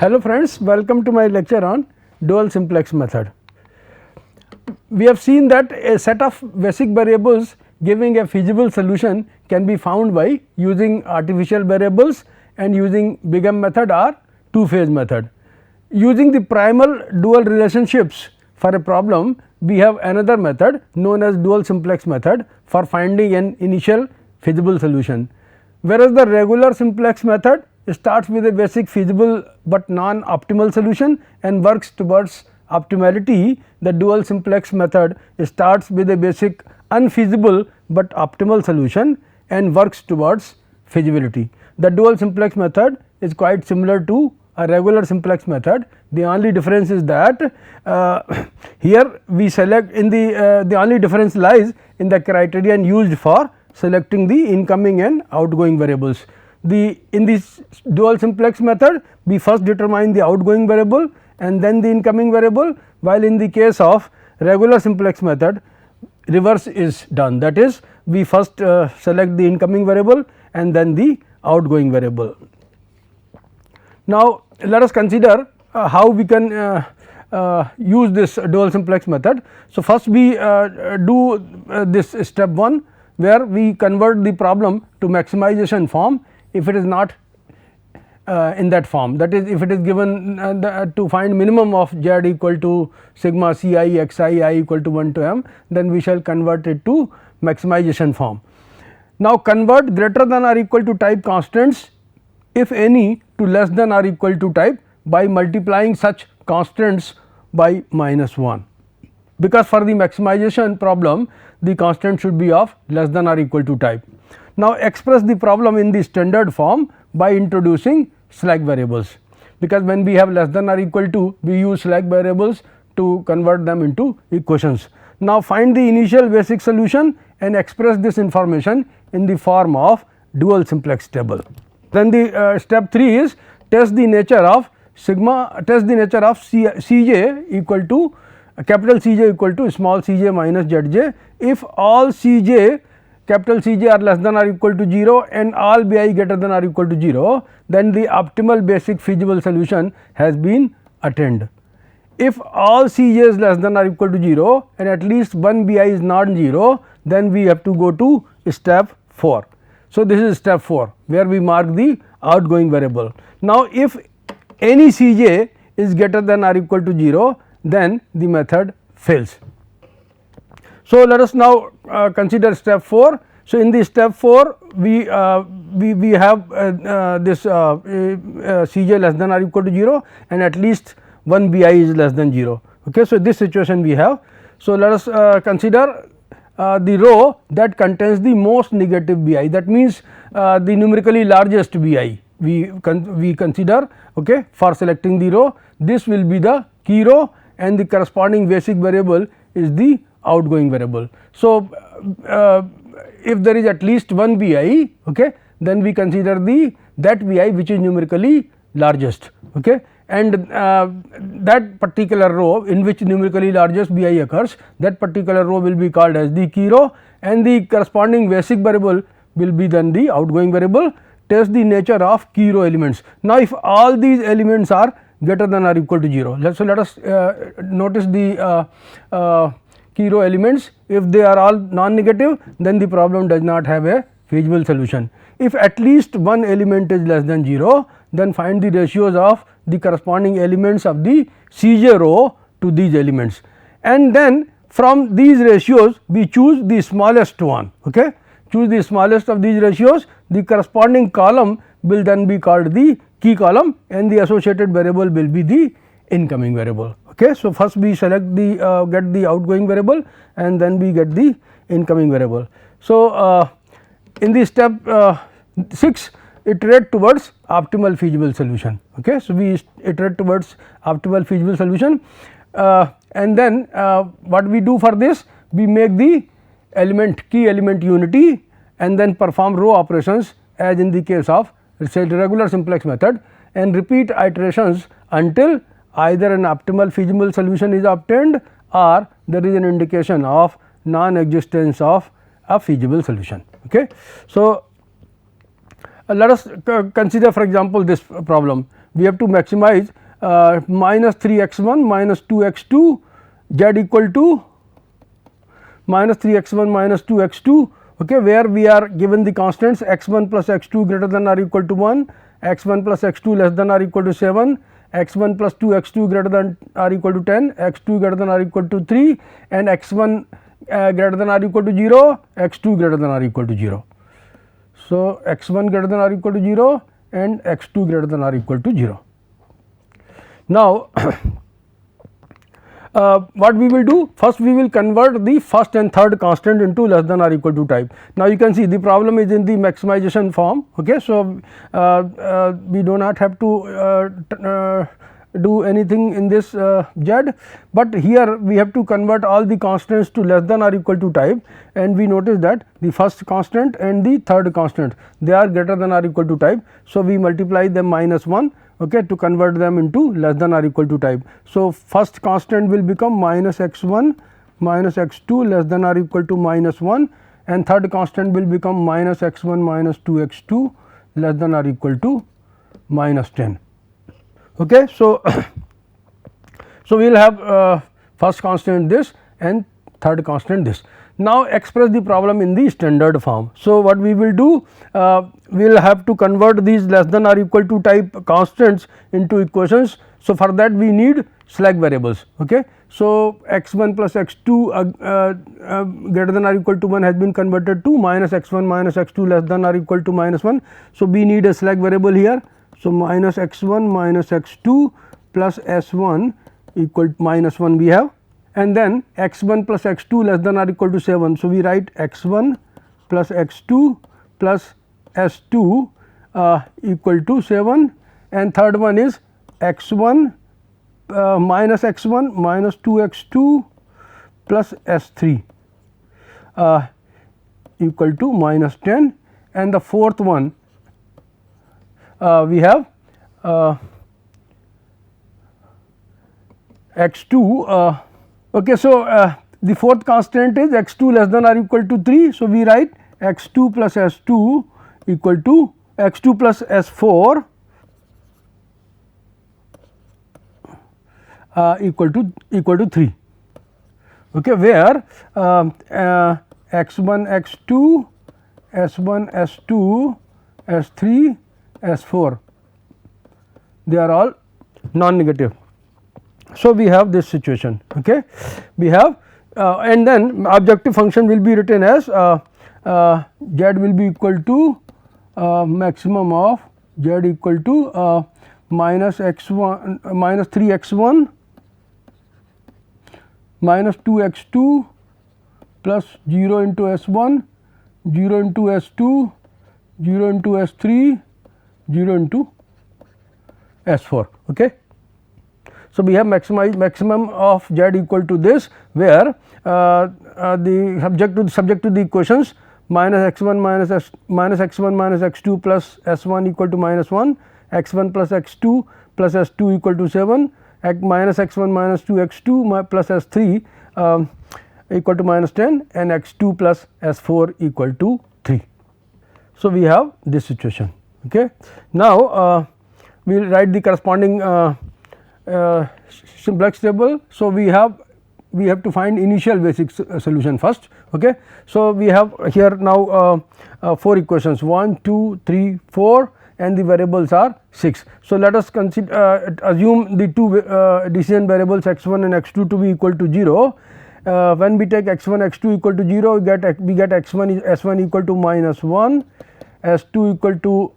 Hello friends, welcome to my lecture on dual simplex method. We have seen that a set of basic variables giving a feasible solution can be found by using artificial variables and using Big M method or two phase method. Using the primal dual relationships for a problem, we have another method known as dual simplex method for finding an initial feasible solution. Whereas the regular simplex method starts with a basic feasible but non-optimal solution and works towards optimality, the dual simplex method starts with a basic unfeasible but optimal solution and works towards feasibility. The dual simplex method is quite similar to a regular simplex method. The only difference is that here we select in the only difference lies in the criterion used for selecting the incoming and outgoing variables. In this dual simplex method, we first determine the outgoing variable and then the incoming variable, while in the case of regular simplex method reverse is done, that is we first select the incoming variable and then the outgoing variable. Now let us consider how we can use this dual simplex method. So first we do this step 1, where we convert the problem to maximization form if it is not in that form, that is if it is given to find minimum of z equal to sigma C I x I equal to 1 to m, then we shall convert it to maximization form. Now convert greater than or equal to type constants if any to less than or equal to type by multiplying such constants by -1, because for the maximization problem the constant should be of less than or equal to type. Now express the problem in the standard form by introducing slack variables, because when we have less than or equal to, we use slack variables to convert them into equations. Now find the initial basic solution and express this information in the form of dual simplex table. Then the step 3 is test the nature of Cj equal to capital Cj equal to small cj minus zj. If all Cj capital Cj are less than or equal to 0 and all Bi greater than or equal to 0, then the optimal basic feasible solution has been attained. If all Cj is less than or equal to 0 and at least one Bi is not 0, then we have to go to step 4. So this is step 4, where we mark the outgoing variable. Now if any Cj is greater than or equal to 0, then the method fails. So let us now consider step 4. So in the step 4 we have this Cj less than or equal to 0 and at least one Bi is less than 0. Okay, so this situation we have. So let us consider the row that contains the most negative Bi, that means the numerically largest Bi we consider, okay, for selecting the row. This will be the key row and the corresponding basic variable is the outgoing variable. So if there is at least one Bi, okay, then we consider that Bi which is numerically largest, okay, and that particular row in which numerically largest Bi occurs, that particular row will be called as the key row and the corresponding basic variable will be then the outgoing variable. Test the nature of key row elements. Now if all these elements are greater than or equal to 0, so let us notice the key row elements. If they are all non-negative, then the problem does not have a feasible solution. If at least one element is less than 0, then find the ratios of the corresponding elements of the Cj row to these elements, and then from these ratios we choose the smallest one, okay, choose the smallest of these ratios. The corresponding column will then be called the key column and the associated variable will be the incoming variable. Okay. So first we select the get the outgoing variable and then we get the incoming variable. So in the step 6, iterate towards optimal feasible solution. Okay. So we iterate towards optimal feasible solution and then what we do for this, we make the key element unity and then perform row operations as in the case of regular simplex method and repeat iterations until either an optimal feasible solution is obtained or there is an indication of non existence of a feasible solution. Okay. So let us consider for example this problem. We have to maximize minus 3 x 1 minus 2 x 2 z equal to minus 3 x 1 minus 2 x 2, okay, where we are given the constants x 1 plus x 2 greater than or equal to 1, x 1 plus x 2 less than or equal to 7, x 1 plus 2 x 2 greater than or equal to 10, x 2 greater than or equal to 3, and x 1 greater than or equal to 0, x 2 greater than or equal to 0. So, x 1 greater than or equal to 0 and x 2 greater than or equal to 0. Now, what we will do, first we will convert the first and third constant into less than or equal to type. Now, you can see the problem is in the maximization form. Okay. So, we do not have to do anything in this z, but here we have to convert all the constants to less than or equal to type, and we notice that the first constant and the third constant, they are greater than or equal to type. So, we multiply them minus 1, okay, to convert them into less than or equal to type. So, first constant will become minus x 1 minus x 2 less than or equal to minus 1, and third constant will become minus x 1 minus 2 x 2 less than or equal to minus 10. Okay. So, so we will have first constant this and third constant this. Now, express the problem in the standard form. So, what we will do, we will have to convert these less than or equal to type constants into equations. So, for that we need slack variables. Okay. So, x 1 plus x 2 greater than or equal to 1 has been converted to minus x 1 minus x 2 less than or equal to minus 1. So, we need a slack variable here. So, minus x 1 minus x 2 plus s 1 equal to minus 1 we have, and then x 1 plus x 2 less than or equal to 7. So, we write x 1 plus x 2 plus s 2 equal to 7, and third one is x 1 minus x 1 minus 2 x 2 plus s 3 equal to minus 10, and the fourth one we have x 2. Okay, so, the fourth constant is x 2 less than or equal to 3. So, we write x 2 plus s 2 equal to x 2 plus s 4 equal to 3. Okay, where x 1 x 2 s 1 s 2 s 3 s 4, they are all non-negative. So, we have this situation. Okay. We have and then objective function will be written as z will be equal to maximum of z equal to minus x 1 minus 3 x 1 minus 2 x 2 plus 0 into s 1, 0 into s 2, 0 into s 3, 0 into s 4. Okay. So, we have maximum of z equal to this, where the subject to the equations minus x 1 minus x 1 minus x 2 plus s 1 equal to minus 1, x 1 plus x 2 plus s 2 equal to 7, minus x 1 minus 2 x 2 plus s 3 equal to minus 10, and x 2 plus s 4 equal to 3. So, we have this situation. Okay. Now, we will write the corresponding simplex table. So, we have to find initial basic solution first. Okay. So, we have here now 4 equations 1, 2, 3, 4, and the variables are 6. So, let us consider assume the two decision variables x 1 and x 2 to be equal to 0. When we take x 1 x 2 equal to 0, we get x 1 s 1 equal to minus 1, s 2 equal to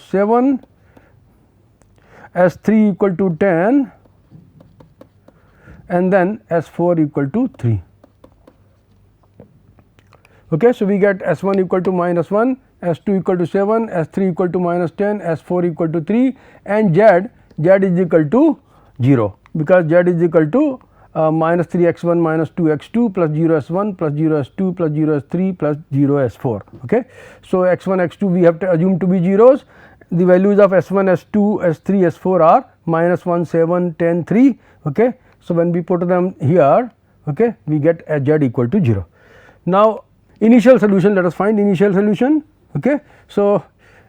7, s 3 equal to 10, and then s 4 equal to 3. Okay. So, we get s 1 equal to minus 1, s 2 equal to 7, s 3 equal to minus 10, s 4 equal to 3, and z is equal to 0, because z is equal to minus 3 x 1 minus 2 x 2 plus 0 s 1 plus 0 s 2 plus 0 s 3 plus 0 s 4. Okay. So, x 1 x 2 we have to assume to be zeros. The values of s 1 s 2 s 3 s 4 are minus 1 7 10 3. Okay. So, when we put them here, okay, we get z equal to 0. Now, initial solution, let us find initial solution. Okay. So,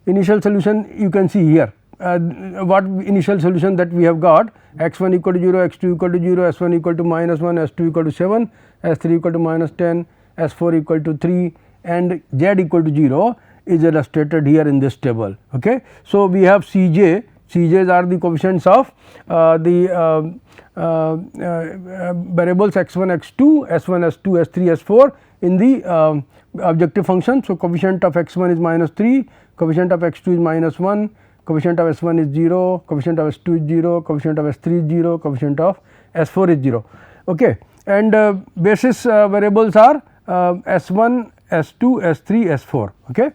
initial solution you can see here. What initial solution that we have got, x 1 equal to 0, x 2 equal to 0, s 1 equal to minus 1, s 2 equal to 7, s 3 equal to minus 10, s 4 equal to 3 and z equal to 0 is illustrated here in this table. Okay. So, we have Cj, Cj's are the coefficients of the variables x 1, x 2, s 1, s 2, s 3, s 4 in the objective function. So, coefficient of x 1 is minus 3, coefficient of x 2 is minus 1, coefficient of s 1 is 0, coefficient of s 2 is 0, coefficient of s 3 is 0, coefficient of s 4 is 0. Okay. And basis variables are s 1, s 2, s 3, s 4. Okay.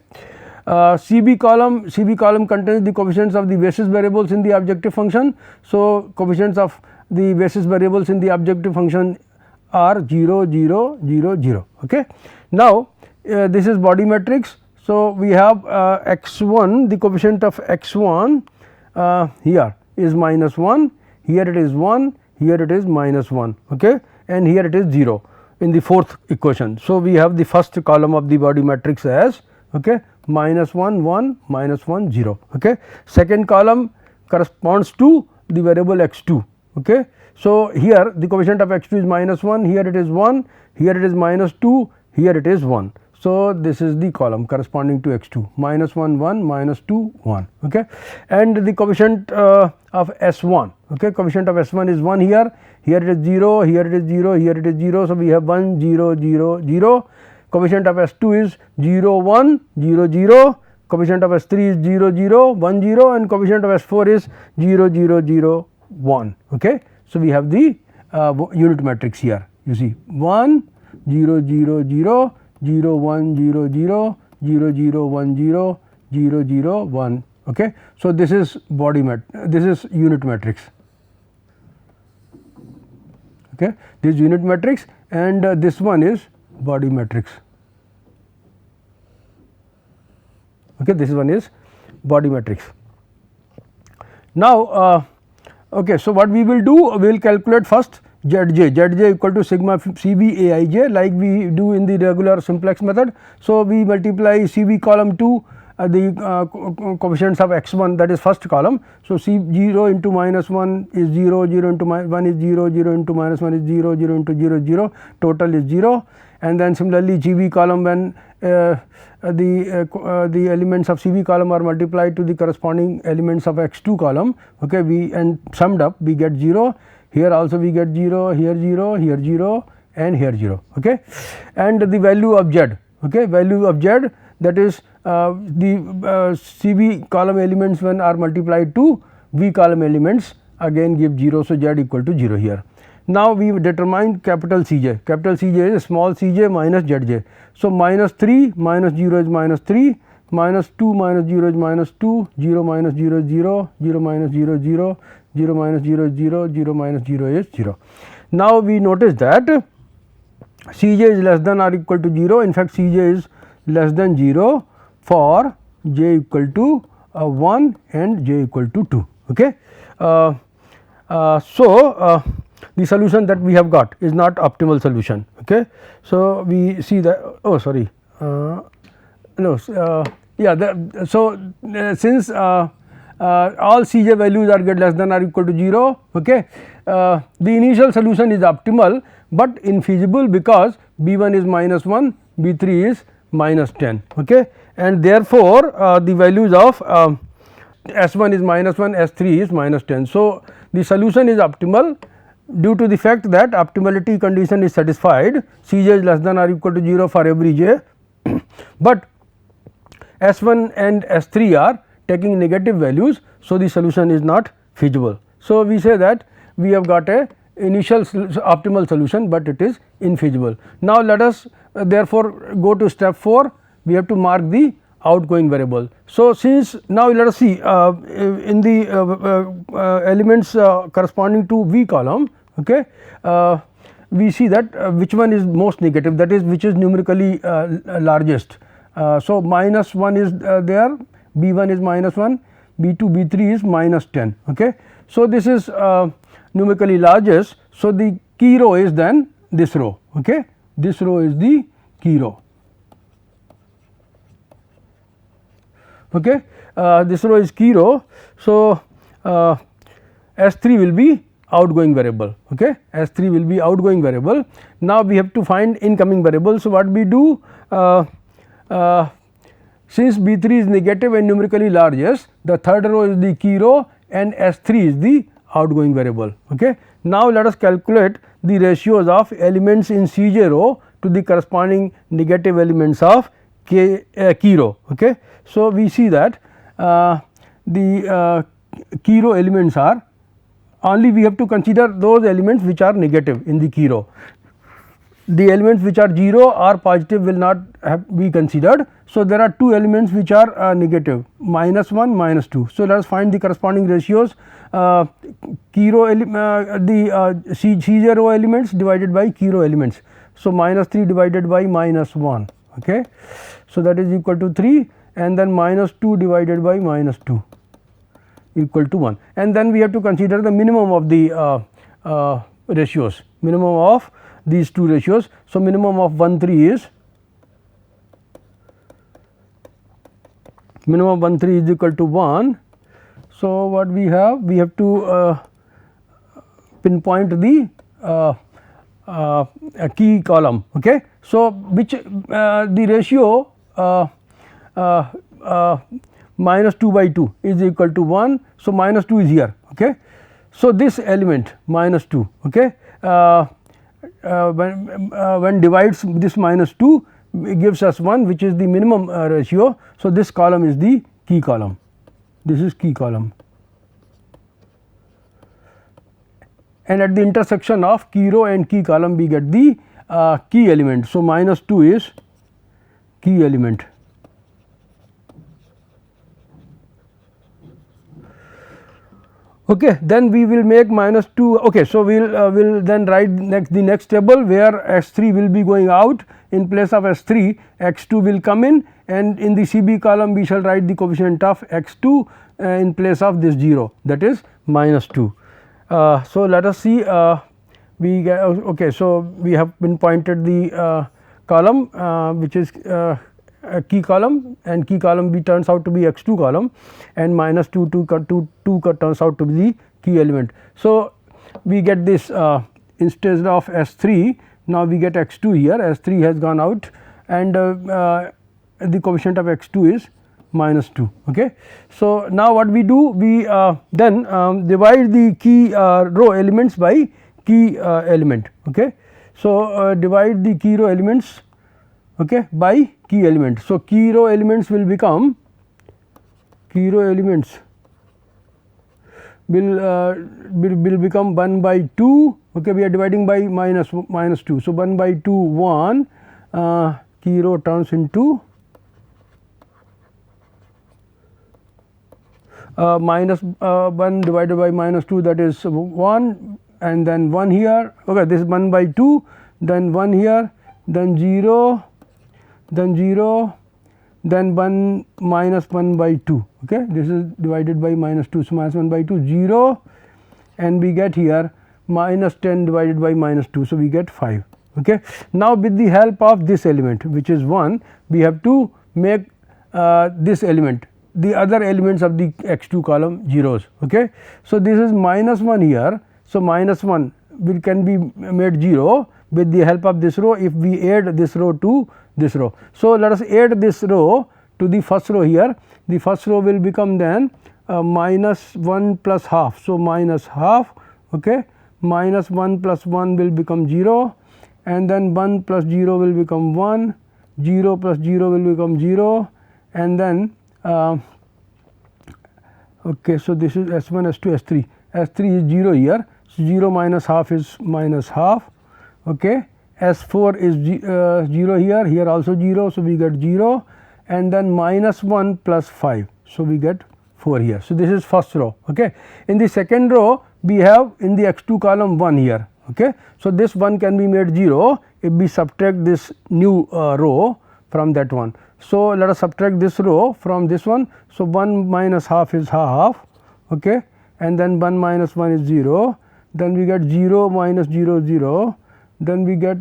CB column contains the coefficients of the basis variables in the objective function. So, coefficients of the basis variables in the objective function are 0, 0, 0, 0. Okay. Now, this is body matrix. So, we have x 1, the coefficient of x 1 here is minus 1, here it is 1, here it is minus 1, okay, and here it is 0 in the fourth equation. So, we have the first column of the body matrix as okay, minus 1, 1, minus 1, 0. Okay. Second column corresponds to the variable x 2. Okay. So, here the coefficient of x 2 is minus 1, here it is 1, here it is minus 2, here it is 1. So, this is the column corresponding to x 2, minus 1, 1, minus 2, 1. Okay. And the coefficient of s 1, okay, coefficient of s 1 is 1 here, here it is 0, here it is 0, here it is 0. So, we have 1, 0, 0, 0. Coefficient of s 2 is 0, 1, 0, 0, coefficient of s 3 is 0, 0, 1, 0 and coefficient of s 4 is 0, 0, 0, 1. Okay. So, we have the unit matrix here, you see 1, 0, 0, 0, 0, 1, 0, 0, 0, 0, 1, 0, 0, 0, 1. Okay. So, this is this is unit matrix. Okay. This is unit matrix and this one is body matrix. Okay. This one is body matrix. Now, okay. So, what we will do, we will calculate first Zj equal to sigma Cb Aij like we do in the regular simplex method. So, we multiply Cb column to the coefficients of x 1, that is first column. So, C 0 into minus 1 is 0, 0 into 1 is 0, 0 into minus 1 is 0, 0 into 0 0, total is 0. And then similarly, Gb column, when the elements of Cb column are multiplied to the corresponding elements of x 2 column, okay, we and summed up we get 0. Here also we get 0, here 0, here 0 and here 0. Okay. And the value of z, okay, value of z, that is the Cb column elements when are multiplied to V column elements again give 0. So, z equal to 0 here. Now, we determine capital Cj, capital Cj is small cj minus zj. So, minus 3 minus 0 is minus 3, minus 2 minus 0 is minus 2, 0 minus 0 is 0, 0 minus 0 is 0, 0 minus 0 is 0, 0 minus 0 is 0. Now, we notice that Cj is less than or equal to 0, in fact, Cj is less than 0 for j equal to 1 and j equal to 2. Okay. The solution that we have got is not optimal solution. Okay. So, we see that since all Cj values are get less than or equal to 0, okay, the initial solution is optimal, but infeasible because B1 is minus 1, B3 is minus 10, okay, and therefore, the values of S1 is minus 1, S3 is minus 10. So, the solution is optimal due to the fact that optimality condition is satisfied, Cj is less than or equal to 0 for every j, but S1 and S3 are taking negative values. So, the solution is not feasible. So, we say that we have got a initial optimal solution, but it is infeasible. Now, let us therefore go to step 4, we have to mark the outgoing variable. So, since now let us see in the elements corresponding to V column, okay, we see that which one is most negative, that is which is numerically largest. So, minus 1 is there, B1 is minus 1, B2, B3 is minus 10. Okay. So, this is numerically largest. So, the key row is then this row. Okay. This row is the key row. okay. This row is key row. So, S3 will be outgoing variable, okay. S3 will be outgoing variable. Now, we have to find incoming variable. So, what we do, since B3 is negative and numerically largest, the third row is the key row and S3 is the outgoing variable, okay. Now, let us calculate the ratios of elements in Cj row to the corresponding negative elements of key row, okay. So, we see that the key row elements are, only we have to consider those elements which are negative in the key row. The elements which are 0 or positive will not be considered. So, there are two elements which are negative, -1, -2. So, let us find the corresponding ratios, key row the Cj row elements divided by key row elements. So, -3 divided by -1, okay. So, that is equal to 3, and then -2 divided by -2 equal to 1, and then we have to consider the minimum of the ratios, minimum of these two ratios. So, minimum of 1 3 is, minimum of 1 3 is equal to 1. So, what we have to pinpoint the key column, okay. So, which the ratio -2 by 2 is equal to 1. So, -2 is here, okay. So, this element -2, okay, when divides this -2, it gives us 1, which is the minimum ratio. So, this column is the key column, this is key column, and at the intersection of key row and key column we get the key element. So, -2 is key element. Okay, then we will make -2. Okay, so we will then write the next table where S3 will be going out. In place of S3, X2 will come in, and in the CB column we shall write the coefficient of X2 in place of this 0, that is -2. So, let us see, we get, okay. So, we have pinpointed the column which is a key column, and key column B turns out to be X2 column, and -2 turns out to be the key element. So, we get this instead of S3, now we get X2 here, S3 has gone out, and the coefficient of X2 is -2, okay. So, now what we do, we then divide the key row elements by key element, okay. So, divide the key row elements, okay, by key element. So, key row elements will become, key row elements will become 1 by 2, okay. We are dividing by -2. So, 1 by 2 1, key row turns into -1 divided by -2, that is 1, and then 1 here, okay. This is 1 by 2, then 1 here, then 0, then 0, then 1 -1 by 2, okay. This is divided by -2. So, -1 by 2 0, and we get here -10 divided by -2. So, we get 5, okay. Now, with the help of this element which is 1, we have to make this element, the other elements of the X2 column zeros, okay. So, this is -1 here. So, -1 can be made 0 with the help of this row if we add this row to this row. So, let us add this row to the first row here. The first row will become then -1 plus half. So, -half, okay, -1 plus 1 will become 0, and then 1 plus 0 will become 1, 0 plus 0 will become 0, and then okay. So, this is S1, S2, S3, S3 is 0 here. So, 0 minus half is -half, okay. S4 is 0 here, here also 0. So, we get 0, and then -1 plus 5. So, we get 4 here. So, this is first row, okay. In the second row we have in the X2 column 1 here, okay. So, this 1 can be made 0 if we subtract this new row from that one. So, let us subtract this row from this one. So, 1 minus half is half, okay, and then 1 minus 1 is 0, then we get 0 minus 0 0, then we get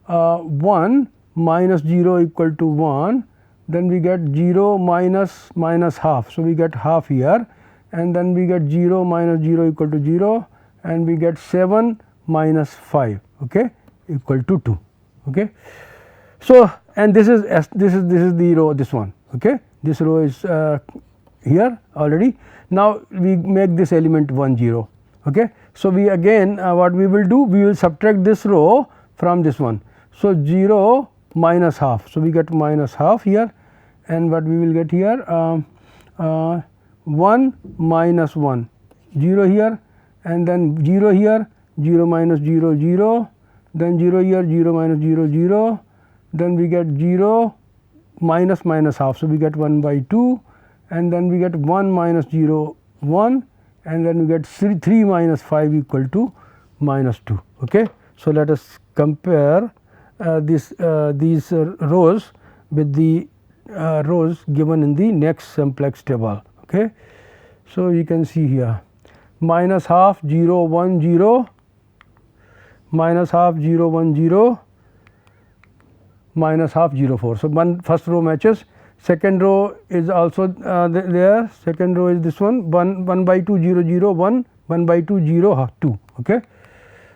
1 minus 0 equal to 1, then we get 0 minus minus half. So, we get half here, and then we get 0 minus 0 equal to 0, and we get 7 minus 5, okay, equal to 2. Okay. So, and this is the row, this one, okay. This row is here already. Now, we make this element 1 0. Okay. So, we again what we will do, we will subtract this row from this one. So, 0 minus half. So, we get minus half here, and what we will get here 1 minus 1, 0 here, and then 0 here, 0 minus 0 0, then 0 here, 0 minus 0 0, then we get 0 minus minus half. So, we get 1 by 2, and then we get 1 minus 0 1, and then we get 3 minus 5 equal to minus 2. Okay. So, let us compare these rows with the rows given in the next simplex table. Okay. So, you can see here minus half 0 1 0, minus half 0 1 0, minus half 0 4. So, first row matches, second row is also there, second row is this one 1 by 2 0 0 1, 1 by 2 0 2. Okay.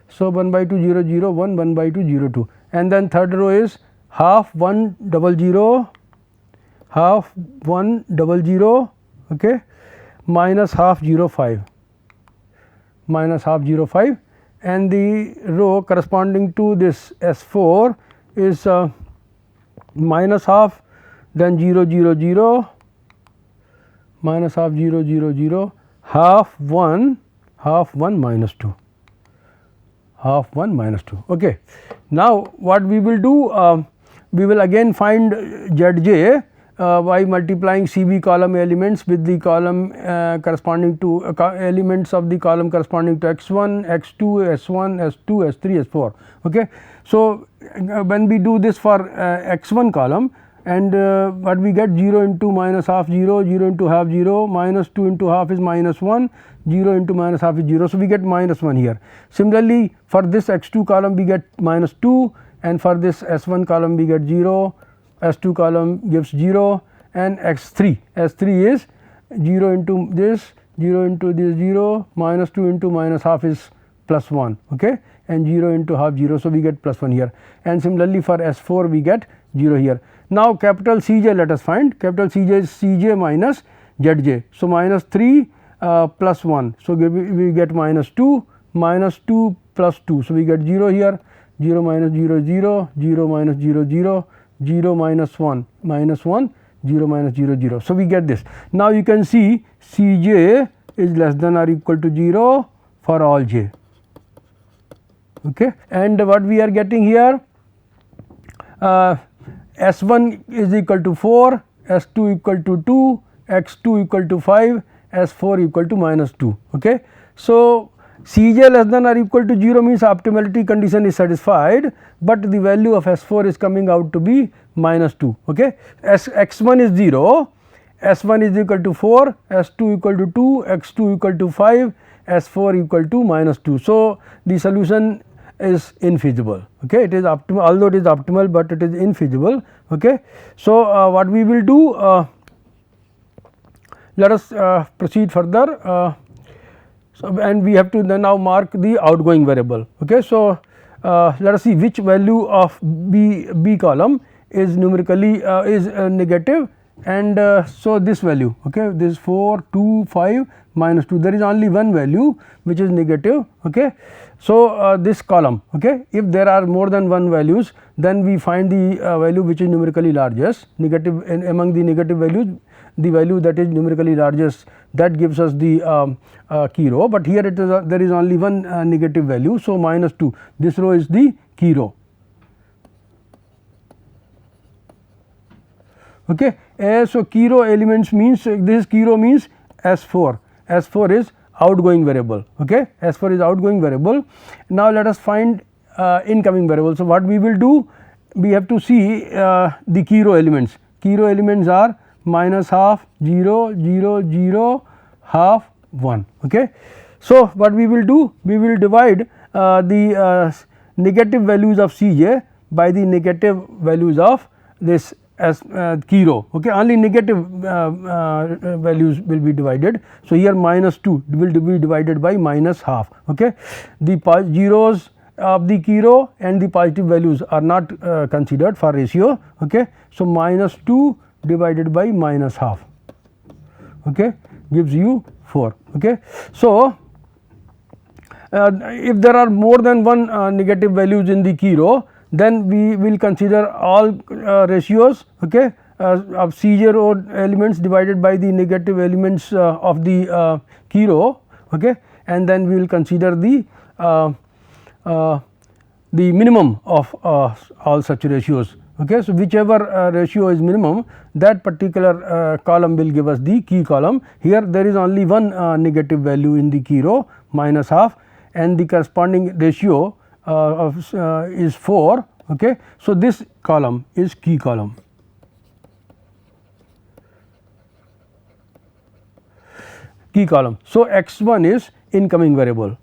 So, 1 by 2 0 0 1, 1 by 2 0 2, and then third row is half 1 0 0, half 1 0 0, okay, minus half 0 5, minus half 0 5, and the row corresponding to this S4 is minus half, then 0 0 0, minus half 0 0 0, half 1 minus 2, half 1 minus 2. Okay. Now, what we will do, we will again find Zj by multiplying CB column elements with the column corresponding to elements of the column corresponding to x1, x2, s1, s2, s3, s4. Okay. So, when we do this for x1 column, and what we get 0 into minus half 0, 0 into half 0, minus 2 into half is minus 1, 0 into minus half is 0. So, we get minus 1 here. Similarly, for this x2 column we get minus 2, and for this s1 column we get 0, s2 column gives 0, and s3 is 0 into this, 0 into this 0, minus 2 into minus half is plus 1, okay, and 0 into half 0. So, we get plus 1 here, and similarly for s4 we get 0 here. Now, capital Cj let us find, capital Cj is Cj minus Zj. So, minus 3 plus 1. So, we get minus 2, minus 2 plus 2. So, we get 0 here, 0 minus 0 0, 0 minus 0 0, 0 minus 1 minus 1, 0 minus 0 0. So, we get this. Now, you can see Cj is less than or equal to 0 for all j. Okay. And what we are getting here, S1 is equal to 4, S2 equal to 2, x2 equal to 5, S4 equal to minus 2. Okay. So, Cj less than or equal to 0 means optimality condition is satisfied, but the value of S4 is coming out to be minus 2. Okay. X1 is 0, S1 is equal to 4, S2 equal to 2, x2 equal to 5, S4 equal to minus 2. So, the solution is infeasible. Okay. It is optimal, although it is optimal, but it is infeasible. Okay. So, what we will do, let us proceed further. So, and we have to then now mark the outgoing variable. Okay. So, let us see which value of B column is numerically is negative, and so this value, okay, this 4 2 5 minus 2, there is only one value which is negative. Okay. So, this column, okay, if there are more than one values, then we find the value which is numerically largest, negative, and among the negative values the value that is numerically largest, that gives us the key row, but here it is there is only one negative value. So, minus 2, this row is the key row. Okay. So, key row elements means this key row means S4, S4 is outgoing variable. Okay. S4 is outgoing variable. Now, let us find incoming variable. So, what we will do, we have to see the key row elements. Key row elements are minus half, 0 0 0, half, 1. Okay. So, what we will do, we will divide the negative values of Cj by the negative values of this as key row, okay, only negative values will be divided. So, here minus 2 will be divided by minus half, okay. The zeros of the key row and the positive values are not considered for ratio, okay. So, minus 2 divided by minus half, okay, gives you 4, okay. So, if there are more than one negative values in the key row, then we will consider all ratios, okay, of C0 elements divided by the negative elements of the key row, okay, and then we will consider the minimum of all such ratios, okay. So, whichever ratio is minimum, that particular column will give us the key column. Here there is only one negative value in the key row, minus half, and the corresponding ratio is 4, okay. So, this column is key column. Key column. So, x1 is incoming variable.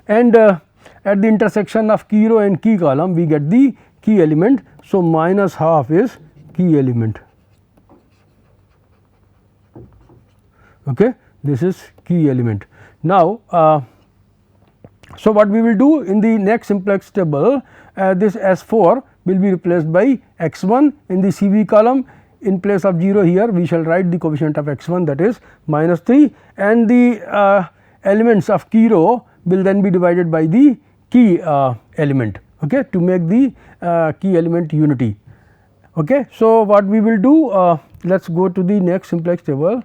And at the intersection of key row and key column, we get the key element. So, minus half is key element, okay. This is key element. Now, so what we will do in the next simplex table, this S4 will be replaced by x1 in the CV column. In place of 0 here, we shall write the coefficient of x1, that is minus 3, and the elements of key row will then be divided by the key element, okay, to make the key element unity, okay. So, what we will do, let us go to the next simplex table.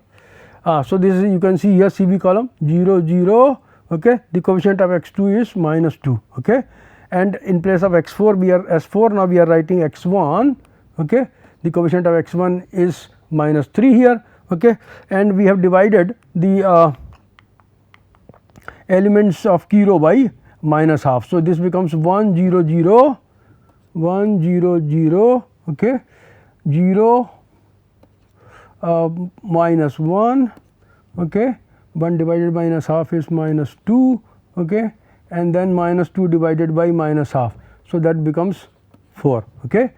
So, this is, you can see here CV column 0 0, okay. The coefficient of x2 is minus 2, okay, and in place of x4 we are S4, now we are writing x1, okay. The coefficient of x1 is minus 3 here, okay, and we have divided the elements of key row by minus half. So, this becomes 1 0 0 1 0 0, okay, 0 minus 1, okay, 1 divided by minus half is minus 2, okay, and then minus 2 divided by minus half. So, that becomes 4, okay,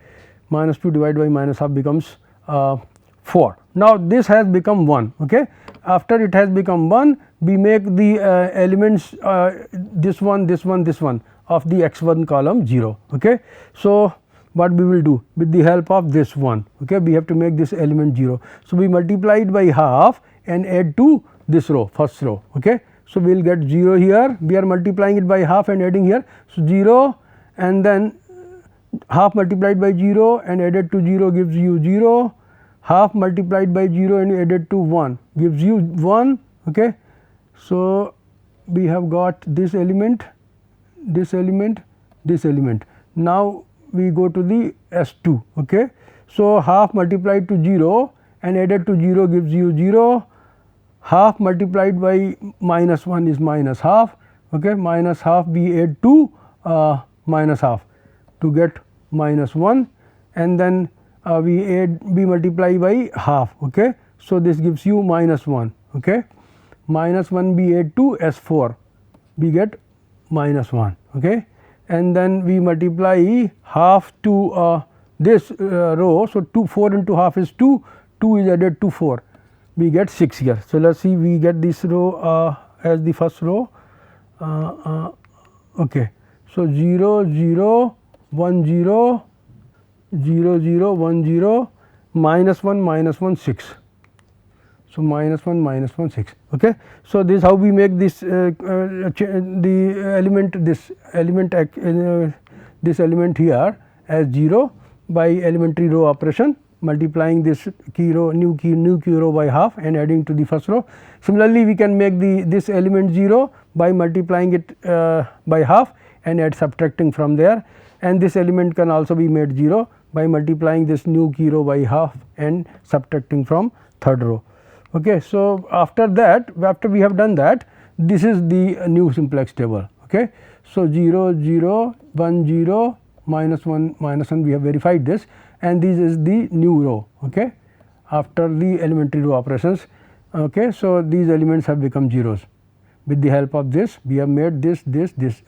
minus 2 divided by minus half becomes 4. Now, this has become 1, okay. After it has become 1, we make the elements this one, this one, this one of the x1 column 0, okay. So, what we will do with the help of this one, okay, we have to make this element 0. So, we multiply it by half and add to this row, first row, okay. So, we will get 0 here, we are multiplying it by half and adding here. So, 0 and then half multiplied by 0 and added to 0 gives you 0, half multiplied by 0 and added to 1 gives you 1, okay. So, we have got this element, this element, this element. Now, we go to the S2, okay. So, half multiplied to 0 and added to 0 gives you 0, half multiplied by minus 1 is minus half, okay, minus half we add to minus half to get minus 1, and then we multiply by half, okay. So, this gives you minus 1, okay, minus 1 we add to S4, we get minus 1, okay, and then we multiply half to this row. So, 4 into half is 2, 2 is added to 4, we get 6 here. So, let us see, we get this row as the first row, okay. So, 0 0 1 0 0 0 1 0 minus 1 6. So, minus 1 6, okay. So, this is how we make this the element, this element here as 0 by elementary row operation, multiplying this key row, new key row by half and adding to the first row. Similarly, we can make this element 0 by multiplying it by half and subtracting from there, and this element can also be made 0 by multiplying this new key row by half and subtracting from third row. Okay. So, after that, after we have done that, this is the new simplex table. Okay. So, 0 0 1 0 minus 1 we have verified this, and this is the new row. Okay. After the elementary row operations. Okay. So, these elements have become zeros with the help of this we have made this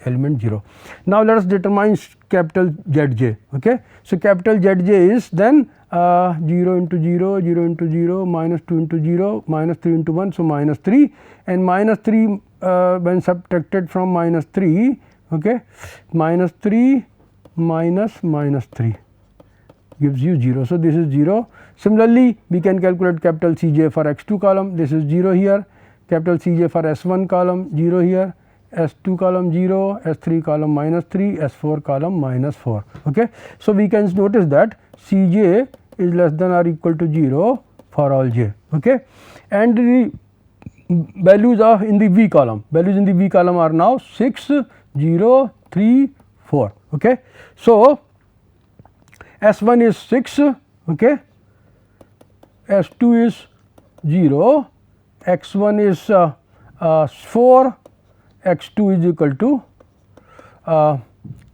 element 0. Now let us determine capital Zj. Okay. So capital Zj is then 0 into 0, 0 into 0, minus 2 into 0, minus 3 into 1, so minus 3, and minus 3 when subtracted from minus 3, okay, minus 3 minus minus 3 gives you 0. So this is 0. Similarly, we can calculate capital Cj for x2 column, this is 0 here, capital Cj for S1 column 0 here, S2 column 0, S3 column minus 3, S4 column minus 4. Okay. So we can notice that Cj is less than or equal to 0 for all j. Okay. And the values are in the V column, values in the V column are now 6, 0, 3, 4. Okay. So S1 is 6, okay, S2 is 0, x1 is 4, x2 is equal to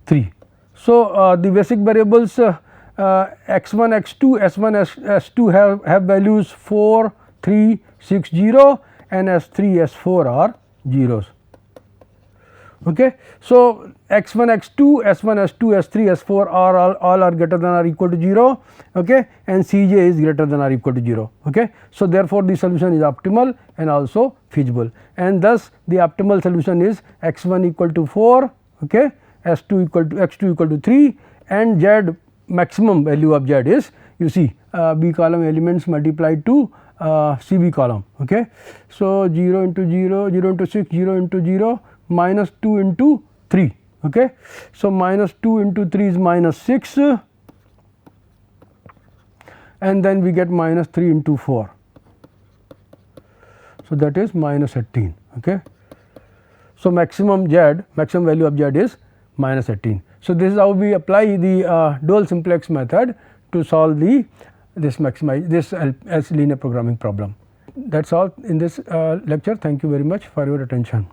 3. So the basic variables x1, x2, S1, S2 have values 4, 3, 6, 0, and S3, S4 are zeros. Okay. So x1, x2, S1, S2, S3, S4 are all are greater than or equal to 0, okay, and Cj is greater than or equal to 0. Okay. So therefore the solution is optimal and also feasible, and thus the optimal solution is x1 equal to 4, okay, S2 equal to x2 equal to 3, and Z maximum value of Z is, you see, B column elements multiplied to CV column. Okay. So 0 into 0, 0 into 6, 0 into 0, minus 2 into 3. Okay. So minus 2 into 3 is minus 6, and then we get minus 3 into 4. So that is minus 18. Okay. So maximum Z, maximum value of Z is minus 18. So this is how we apply the dual simplex method to solve this linear programming problem. That is all in this lecture. Thank you very much for your attention.